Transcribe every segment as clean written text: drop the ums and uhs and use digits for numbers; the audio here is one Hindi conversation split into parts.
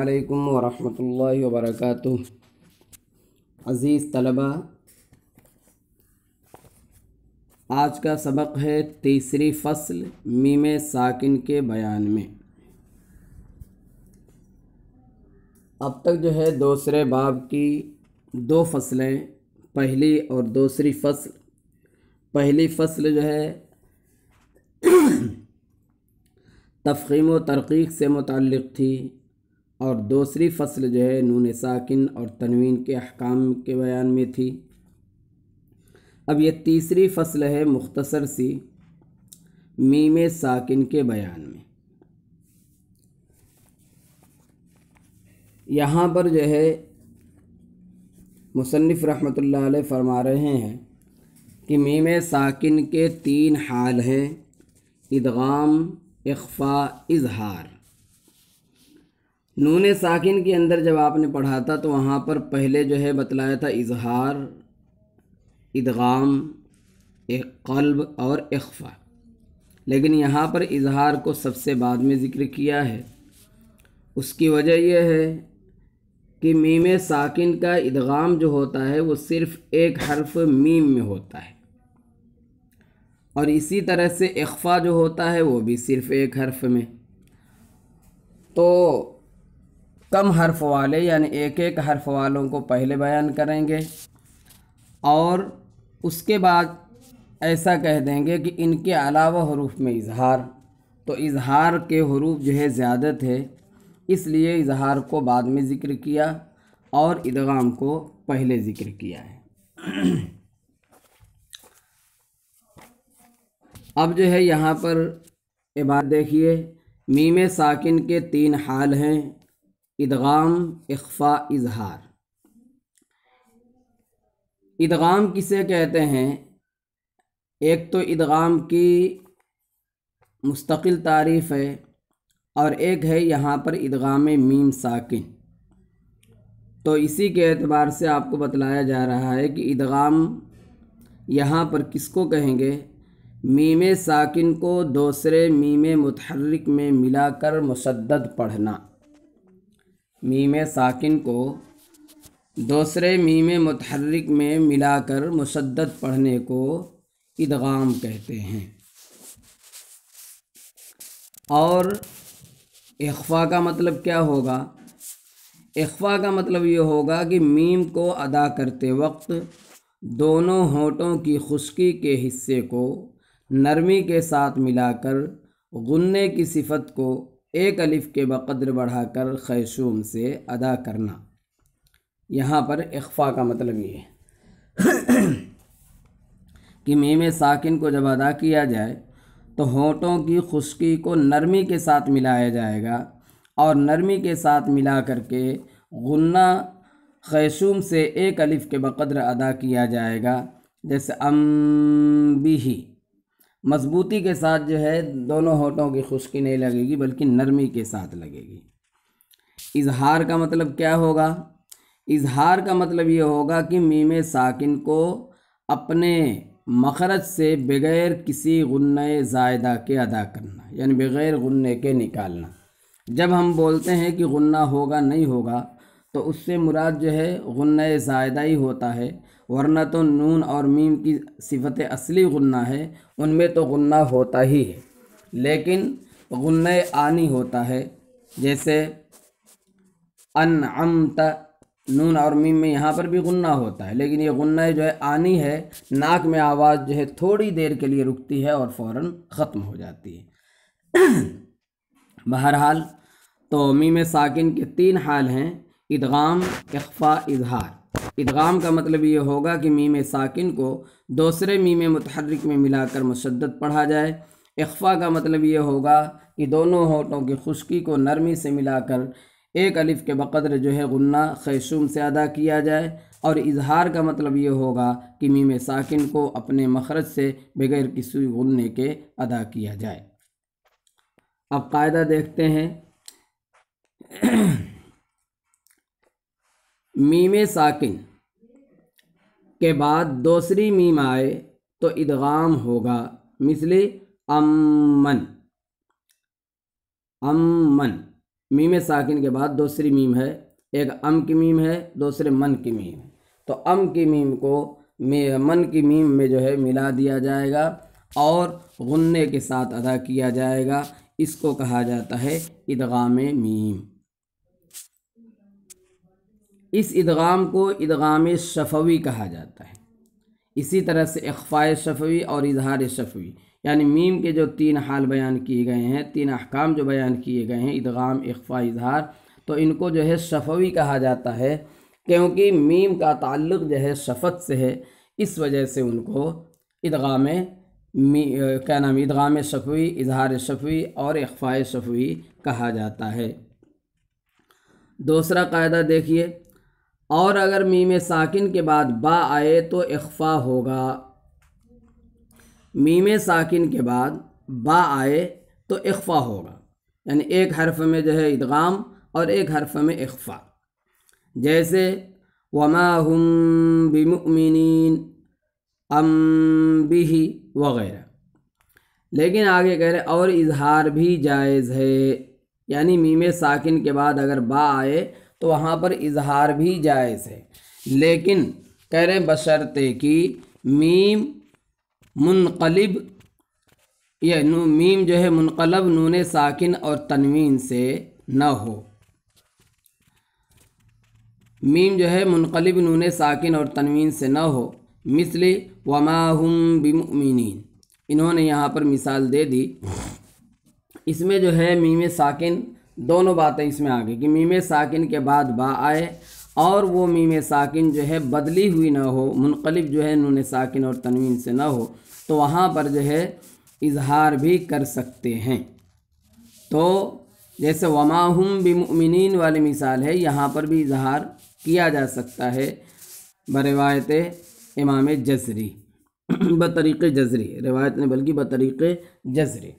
अलैकुम वरहमतुल्लाहि वबरकातुह। अज़ीज़ तलबा, आज का सबक है तीसरी फ़स्ल मीम साकिन के बयान में। अब तक जो है दूसरे बाब की दो फ़सलें, पहली और दूसरी फ़स्ल। पहली फ़स्ल जो है तफ़ख़ीम व तरक़ीक़ से मुतल्लिक़ थी और दूसरी फ़स्ल जो है नून साकिन और तनवीन के अहकाम के बयान में थी। अब ये तीसरी फ़स्ल है मुख्तसर सी मीम साकिन के बयान में। यहाँ पर जो है मुसन्निफ़ रहमतुल्लाह अलैह फरमा रहे हैं कि मीम साकिन के तीन हाल हैं: इदगाम, इख्फ़ा, इज़हार। नून साकिन के अंदर जब आपने पढ़ा था तो वहाँ पर पहले जो है बतलाया था इज़हार, इदगाम, क़ल्ब और इख्फ़ा, लेकिन यहाँ पर इज़हार को सबसे बाद में ज़िक्र किया है। उसकी वजह यह है कि मीम साकिन का इदगाम जो होता है वो सिर्फ़ एक हर्फ मीम में होता है, और इसी तरह से इख्फ़ा जो होता है वो भी सिर्फ़ एक हर्फ में। तो कम हर्फ वाले यानी एक एक हर्फ वालों को पहले बयान करेंगे और उसके बाद ऐसा कह देंगे कि इनके अलावा हरूफ में इज़हार। तो इज़हार के हरूफ जो है ज़्यादत है, इसलिए इज़हार को बाद में ज़िक्र किया और इदगाम को पहले ज़िक्र किया है। अब जो है यहाँ पर ये बात देखिए, मीम साकिन के तीन हाल हैं: इदगाम, इख्फ़ा, इज़हार। इदगाम किसे कहते हैं? एक तो इदगाम की मुस्तकिल तारीफ़ है और एक है यहाँ पर इदगाम मीम साकिन। तो इसी के एतबार से आपको बतलाया जा रहा है कि इदगाम यहाँ पर किसको कहेंगे? मीम साकिन को दूसरे मीम मुतहर्रिक में मिलाकर मुशद्दद पढ़ना। मीम साकिन को दूसरे मीम मुतहर्रिक में मिलाकर मुशद्दद पढ़ने को इदगाम कहते हैं। और इख्फ़ा का मतलब क्या होगा? इख्फ़ा का मतलब ये होगा कि मीम को अदा करते वक्त दोनों होंठों की खुश्की के हिस्से को नरमी के साथ मिलाकर गुन्ने की सिफत को एक अलिफ के बक़द्र बढ़ाकर खैशूम से अदा करना। यहाँ पर इख्फ़ा का मतलब ये है कि मीम साकिन को जब अदा किया जाए तो होंठों की खुश्की को नरमी के साथ मिलाया जाएगा और नरमी के साथ मिला करके गुन्ना खैशूम से एक अलिफ के बक़द्र अदा किया जाएगा। जैसे बिही, मज़बूती के साथ जो है दोनों होंठों की खुश्की नहीं लगेगी बल्कि नरमी के साथ लगेगी। इज़हार का मतलब क्या होगा? इज़हार का मतलब ये होगा कि मीम साकिन को अपने मखरज से बग़ैर किसी गुन्ने ज़ायदा के अदा करना, यानी बग़ैर गुन्ने के निकालना। जब हम बोलते हैं कि गुन्ना होगा नहीं होगा तो उससे मुराद जो है गुन्ने ज़ायदा ही होता है, वरना तो नून और मीम की सिफत असली गुन्ना है, उनमें तो गुन्ना होता ही है, लेकिन गुन्ने आनी होता है। जैसे अनअमत, नून और मीम में यहाँ पर भी गुन्ना होता है, लेकिन ये गुन्ना जो है आनी है, नाक में आवाज़ जो है थोड़ी देर के लिए रुकती है और फ़ौरन ख़त्म हो जाती है। बहरहाल तो मीम साकिन के तीन हाल हैं: इदगाम, इख्फ़ा, इज़हार। इदगाम का मतलब ये होगा कि मीम साकिन को दूसरे मीम मुतहर्रिक में मिलाकर मुशद्दद पढ़ा जाए। इख्फ़ा का मतलब ये होगा कि दोनों होंठों की खुश्की को नरमी से मिलाकर एक अलिफ के बक़द्र जो है गुन्ना खैशूम से अदा किया जाए। और इज़हार का मतलब ये होगा कि मीम साकिन को अपने मखरज से बग़ैर किसी गुन्ने के अदा किया जाए। अब कायदा देखते हैं। मीम साकिन के बाद दूसरी मीम आए तो इदगाम होगा। मिसले अम्मन, अम्मन, मीम साकिन के बाद दूसरी मीम है, एक अम की मीम है, दूसरे मन की मीम है। तो अम की मीम को मन की मीम में जो है मिला दिया जाएगा और गुन्ने के साथ अदा किया जाएगा। इसको कहा जाता है इदगाम मीम। इस इदगाम को इदगाम शफवी कहा जाता है। इसी तरह से इख्फाए शफवी और इजहार शफवी, यानी मीम के जो तीन हाल बयान किए गए हैं, तीन अहकाम जो बयान किए गए हैं, इदगाम, इख्फा, इजहार, तो इनको जो है शफवी कहा जाता है क्योंकि मीम का ताल्लुक़ जो है शफत से है। इस वजह से उनको इदगाम क्या नाम, इदगाम शफवी, इजहार शफवी और इख्फाए शफवी कहा जाता है। दूसरा कायदा देखिए, और अगर मीम साकिन के बाद बा आए तो इख्फा होगा। मीम साकिन के बाद बा आए तो इख्फा होगा, यानी एक हर्फ में जो है इदगाम और एक हर्फ में इख्फा। जैसे वमा हुम बिमुमिनीन, अम बिही वगैरह। लेकिन आगे कह रहे और इजहार भी जायज़ है, यानी मीम साकिन के बाद अगर बा आए तो वहाँ पर इजहार भी जायज़ है। लेकिन कह रहे बशर्ते कि मीम मुनक़लिब, यह मीम जो है मुनक़लब नून साकिन और तनवीन से न हो। मीम जो है मुनक़लिब नून साकिन और तनवीन से न हो। मिसले वमा हुम बिमुमिनीन, इन्होंने यहाँ पर मिसाल दे दी। इसमें जो है मीम साकिन, दोनों बातें इसमें आ गई कि मीम साकिन के बाद बा आए और वो मीम साकिन जो है बदली हुई ना हो, मुनक़लिब जो है नून साकिन और तनवीन से ना हो, तो वहाँ पर जो है इजहार भी कर सकते हैं। तो जैसे वमा हुम बिमुमिनीन वाली मिसाल है, यहाँ पर भी इजहार किया जा सकता है बरिवायत इमाम जज़री, बतरीक़ जज़री, रिवायत ने बल्कि बतरीक़ जज़री।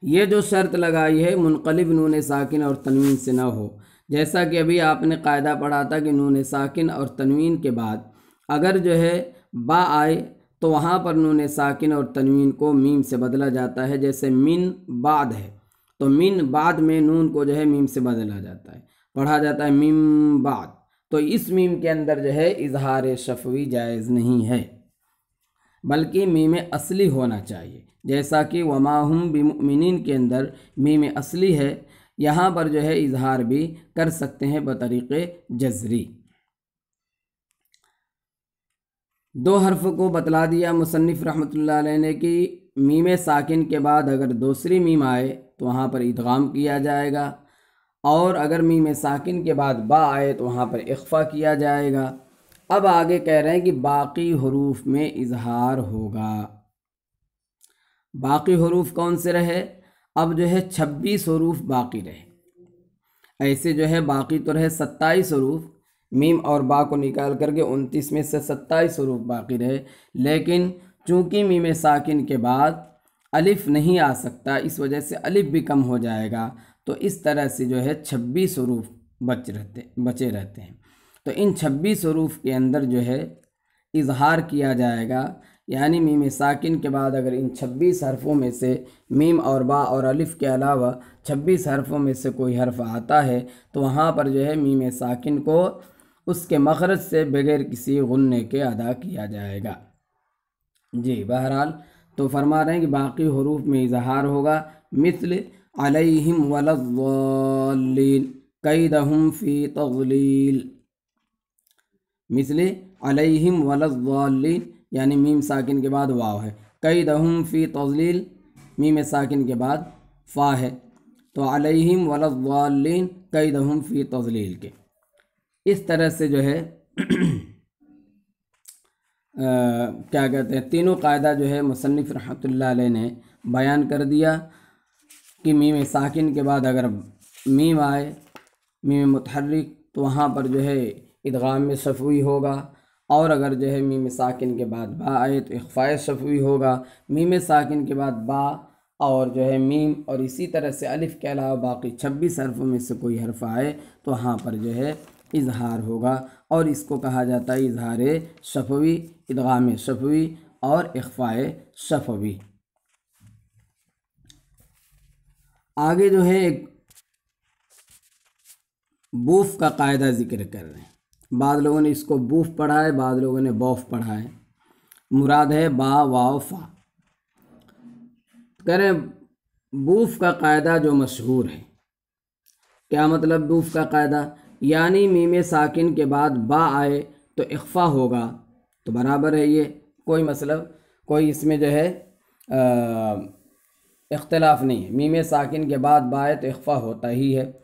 ये जो शर्त लगाई है मुनक़लिब नून साकिन और तनवीन से ना हो, जैसा कि अभी आपने कायदा पढ़ा था कि नून साकिन और तनवीन के बाद अगर जो है बा आए तो वहाँ पर नून साकिन और तनवीन को मीम से बदला जाता है। जैसे मिन बाद है तो मिन बाद में नून को जो है मीम से बदला जाता है, पढ़ा जाता है मीम बाद। तो इस मीम के अंदर जो है इजहार शफवी जायज़ नहीं है, बल्कि मीम असली होना चाहिए। जैसा कि वमा हुम बिमुमिनीन के अंदर मीम असली है, यहाँ पर जो है इजहार भी कर सकते हैं बतरीक़े जज़री। दो हर्फ को बतला दिया मुसन्निफ़ रहमतुल्लाह अलैह ने कि मीम साकिन के बाद अगर दूसरी मीम आए तो वहाँ पर इदगाम किया जाएगा, और अगर मीम साकिन के बाद बा आए तो वहाँ पर इख्फा किया जाएगा। अब आगे कह रहे हैं कि बाकी हरूफ में इजहार होगा। बाकी हरूफ कौन से रहे? अब जो है 26 हरूफ बाकी रहे। ऐसे जो है बाकी तो रहे 27 हरूफ, मीम और बा को निकाल करके 29 में से 27 हरूफ बाकी रहे। लेकिन चूँकि मीम साकिन के बाद अलिफ नहीं आ सकता, इस वजह से अलिफ भी कम हो जाएगा, तो इस तरह से जो है 26 हरूफ बचे रहते हैं। तो इन 26 हरूफ के अंदर जो है इजहार किया जाएगा, यानी मीम साकिन के बाद अगर इन 26 हरफों में से मीम और बा और अलिफ के अलावा 26 हरफों में से कोई हर्फ आता है तो वहाँ पर जो है मीम साकिन को उसके मखरज से बगैर किसी गुन्ने के अदा किया जाएगा। जी, बहरहाल तो फरमा रहे हैं कि बाकी हरूफ में इजहार होगा। मिस्ल अलैहिम वलद्दाल्लीन कैदहुम फी तज़लील, मिस्ल अलैहिम वलद्दाल्लीन, यानी मीम साकिन के बाद वाव है, कैदहुम फी तज़लील मीम साकिन के बाद फ़ा है, तो अलैहिम वलद्दाल्लीन कैदहुम फी तज़लील के इस तरह से जो है क्या कहते हैं, तीनों कायदा जो है मुसन्निफ़ रहमतुल्लाह अलैह ने बयान कर दिया कि मीम साकिन के बाद अगर मीम आए, मीम मुतहर्रिक, तो वहाँ पर जो है इदगाम में शफवी होगा, और अगर जो है मीम साकिन के बाद बा आए तो इख्फाए शफवी होगा। मीम साकिन के बाद बा और जो है मीम और इसी तरह से अलिफ के अलावा बाकी 26 हरफों में से कोई हर्फ आए तो वहाँ पर जो है इजहार होगा और इसको कहा जाता है इजहार शफवी, इदगाम शफवी और इख्फाए शफवी। आगे जो है एक बूफ का कायदा जिक्र कर रहे हैं। बाद लोगों ने इसको बूफ पढ़ा है, बाद लोगों ने बौफ पढ़ा है। मुराद है बा वाव फा। कह रहे बूफ का कायदा जो मशहूर है। क्या मतलब बूफ का कायदा? यानी मीम साकिन के बाद बा आए तो इख्फा होगा तो बराबर है, ये कोई मतलब कोई इसमें जो है इख्तिलाफ नहीं है। मीम साकिन के बाद बा आए तो इख्फा होता ही है।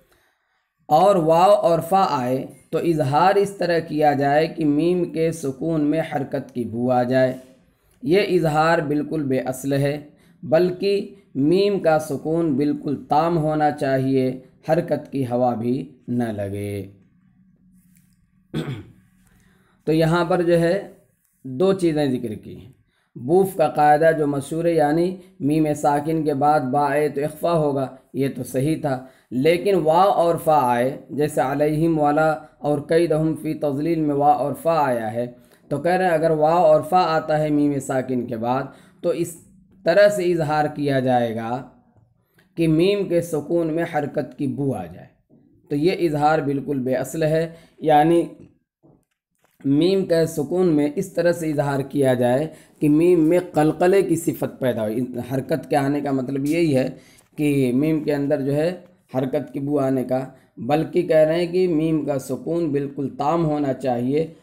और वाव और फ़ा आए तो इजहार इस तरह किया जाए कि मीम के सुकून में हरकत की बू आ जाए। ये इजहार बिल्कुल बेअसल है, बल्कि मीम का सुकून बिल्कुल ताम होना चाहिए, हरकत की हवा भी न लगे। तो यहाँ पर जो है दो चीज़ें जिक्र की हैं। बूफ का कायदा जो मशहूर है, यानी मीम साकिन के बाद बा आए तो इख्फा होगा, ये तो सही था। लेकिन वाव और फ़ा आए, जैसे अलैहिम वाला और कैदहुम फ़ी तज़लील में वाव और फ़ा आया है, तो कह रहे हैं अगर वाव और फ़ा आता है मीम साकिन के बाद तो इस तरह से इजहार किया जाएगा कि मीम के सुकून में हरकत की बू आ जाए। तो ये इजहार बिल्कुल बेअसल है, यानी मीम के सुकून में इस तरह से इजहार किया जाए कि मीम में कलकले की सिफत पैदा हो। हरकत के आने का मतलब यही है कि मीम के अंदर जो है हरकत की बू आने का, बल्कि कह रहे हैं कि मीम का सुकून बिल्कुल ताम होना चाहिए,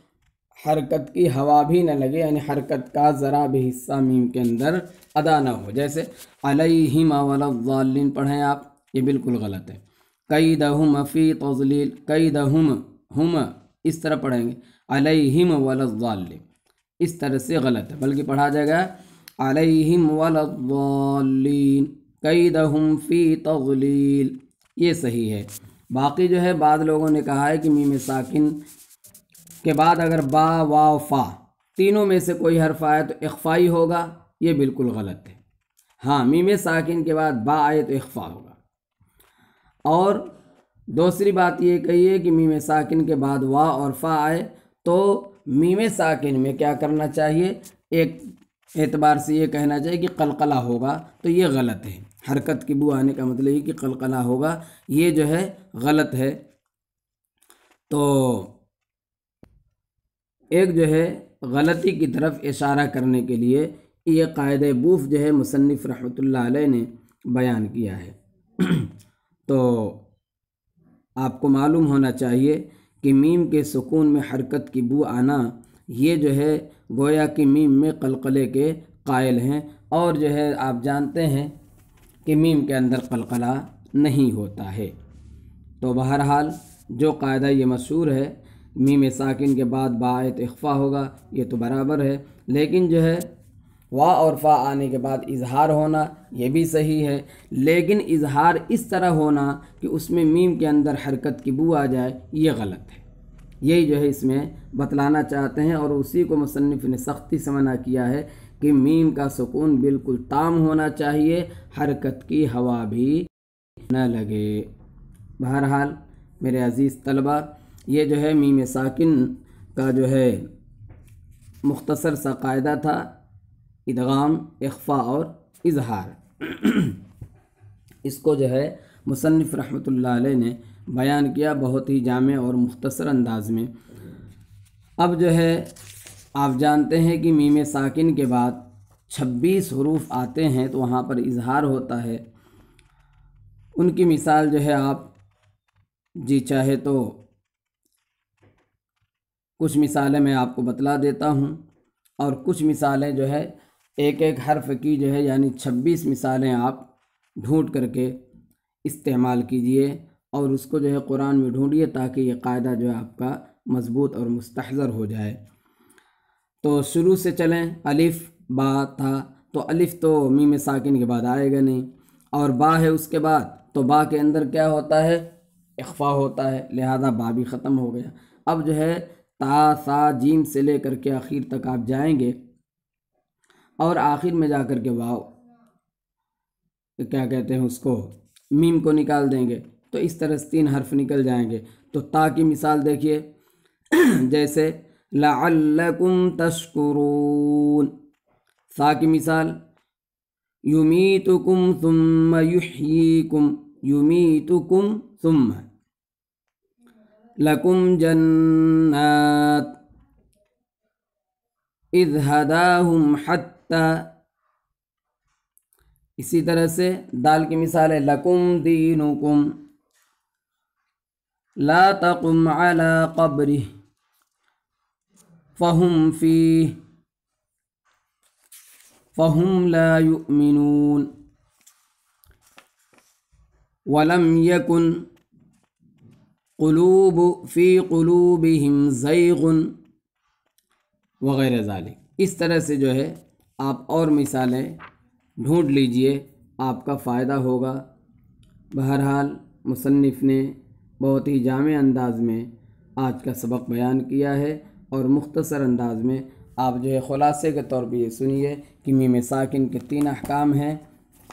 हरकत की हवा भी न लगे, यानी हरकत का ज़रा भी हिस्सा मीम के अंदर अदा ना हो। जैसे अलैहिम वलद्दाल्लीन पढ़ें आप, ये बिल्कुल गलत है। कैदहुम फ़ी तज़लील, कैदहुम हुम इस तरह पढ़ेंगे, अलैहिम वलद्दाल्लीन इस तरह से गलत है, बल्कि पढ़ा जाएगा अलैहिम वलद्दाल्लीन कैदहुम फ़ी तज़लील, ये सही है। बाकी जो है बाद लोगों ने कहा है कि मीम साकिन के बाद अगर बा वाव फ़ा तीनों में से कोई हर्फ आए तो इख्फाई होगा, ये बिल्कुल गलत है। हाँ, मीम साकिन के बाद बा आए तो इख्फा होगा। और दूसरी बात ये कही है कि मीम साकिन के बाद वा और फ़ा आए तो मीम साकिन में क्या करना चाहिए, एक एतबार से ये कहना चाहिए कि कलकला होगा, तो ये गलत है। हरकत की बू आने का मतलब ये कि कलकला होगा, ये जो है गलत है। तो एक जो है गलती की तरफ इशारा करने के लिए ये कायदे बूफ जो है मुसन्निफ़ रहमतुल्लाह अलैह ने बयान किया है। तो आपको मालूम होना चाहिए कि मीम के सुकून में हरकत की बू आना, ये जो है गोया कि मीम में कलकले के कायल हैं, और जो है आप जानते हैं कि मीम के अंदर कलकला नहीं होता है। तो बहरहाल जो कायदा ये मशहूर है मीम साकिन के बाद बा आए तो इख्फा होगा, ये तो बराबर है। लेकिन जो है वा और फ़ा आने के बाद इजहार होना ये भी सही है, लेकिन इजहार इस तरह होना कि उसमें मीम के अंदर हरकत की बू आ जाए, ये गलत है। यही जो है इसमें बतलाना चाहते हैं, और उसी को मुसन्निफ़ ने सख्ती से मना किया है कि मीम का सुकून बिल्कुल ताम होना चाहिए, हरकत की हवा भी न लगे। बहरहाल मेरे अज़ीज़ तलबा, ये जो है मीम साकिन का जो है मुख्तसर सा कायदा था, इदगाम, इख्फा और इजहार। इसको जो है मुसन्निफ़ रहमतुल्लाह अलैह ने बयान किया बहुत ही जामे और मुख्तसर अंदाज में। अब जो है आप जानते हैं कि मीम साकिन के बाद 26 हरूफ आते हैं तो वहाँ पर इजहार होता है। उनकी मिसाल जो है आप जी चाहे तो कुछ मिसालें मैं आपको बतला देता हूँ, और कुछ मिसालें जो है एक एक हर्फ की जो है यानी 26 मिसालें आप ढूंढ करके इस्तेमाल कीजिए और उसको जो है कुरान में ढूंढिए, ताकि ये कायदा जो है आपका मज़बूत और मुस्तहज़र हो जाए। तो शुरू से चलें, अलिफ़ बा था, तो अलिफ़ तो मीम साकिन के बाद आएगा नहीं, और बा है उसके बाद, तो बा के अंदर क्या होता है, इख्फा होता है, लिहाजा बा भी ख़त्म हो गया। अब जो है ता सा जीम से लेकर के आखिर तक आप जाएंगे, और आखिर में जा कर के वाव क्या कहते हैं उसको, मीम को निकाल देंगे, तो इस तरह से 3 हर्फ निकल जाएंगे। तो ता की मिसाल देखिए, जैसे लअल्लकुम तशकुरून। सा की मिसाल युमीतुकुम सुम्मा युह्यीकुम, युमीतुकुम सुम्मा। लकुम जन्नात इज़ हदाहुम हत्ता। इसी तरह से दाल की मिसाल है लकुम दीनुकुम, ला तकुम अला कब्रिह फ़हुम फ़ीह फ़हुम ला युमिनून, वलम यकुन क़ुलूबु फ़ी क़ुलूबिहिम ज़ैग़ुन वग़ैरह ज़ालिक। इस तरह से जो है आप और मिसालें ढूंढ लीजिए, आपका फ़ायदा होगा। बहरहाल मुसन्निफ़ ने बहुत ही जामे अंदाज में आज का सबक बयान किया है और मुख्तसर अंदाज में आप जो है ख़ुलासे के तौर पे ये सुनिए कि मीम साकिन के 3 अहकाम हैं,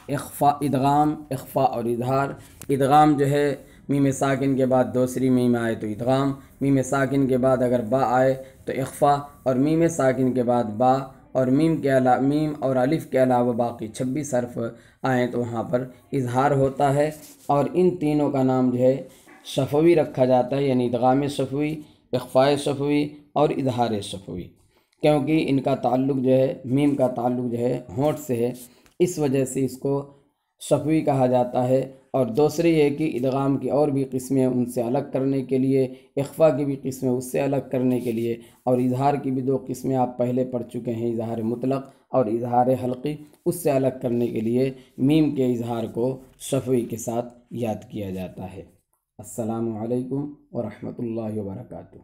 इख्फ़ा, इदगाम, इख्फ़ा और इजहार। इदगाम जो है मीम साकिन के बाद दूसरी मीम आए तो इदगाम, मीम साकिन के बाद अगर बा आए तो इख्फ़ा, और मीम साकिन के बाद बा और मीम और अलिफ के अलावा बाकी 26 हर्फ आएँ तो वहाँ पर इजहार होता है। और इन तीनों का नाम जो है शफ़वी रखा जाता है, यानी इदगाम शफ़वी, इख्फ़ाए शफ़वी और इजहार शफ़वी, क्योंकि इनका ताल्लुक़ जो है, मीम का ताल्लुक़ जो है होंठ से है, इस वजह से इसको शफ़वी कहा जाता है। और दूसरी है कि इदगाम की और भी किस्में उनसे अलग करने के लिए, इख्फ़ा की भी किस्में उससे अलग करने के लिए, और इजहार की भी 2 किस्में आप पहले पढ़ चुके हैं, इजहार मुतलक़ और इजहार हल्क़ी, उससे अलग करने के लिए मीम के इजहार को शफ़वी के साथ याद किया जाता है। अस्सलामु अलैकुम व रहमतुल्लाहि व बरकातुहू।